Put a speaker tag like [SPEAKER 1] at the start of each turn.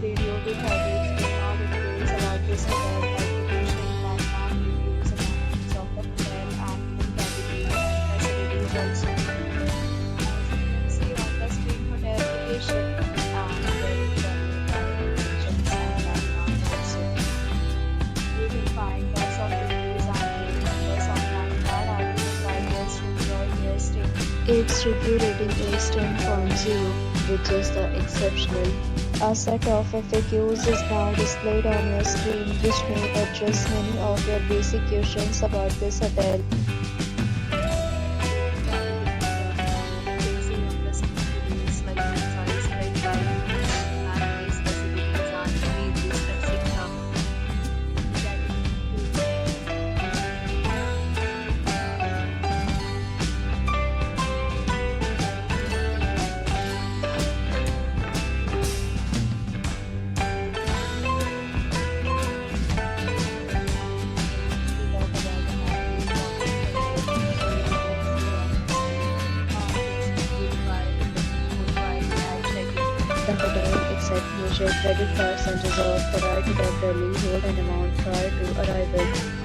[SPEAKER 1] video to 30 explain all the details about this hotel, like location, landmark, reviews, amenities of the hotel, and room categories and facilities also. As you can see on the screen, hotel location and very friendly locations and landmark also. You can find lots of reviews and rating numbers online that are to provide guests to enjoy their stay. Its review rating is 10.0, which is the exceptional. A set of FAQs is now displayed on your screen, which may address many of your basic questions about this hotel. The hotel accepts major credit cards and reserves the right to temporarily hold an amount prior to arrival.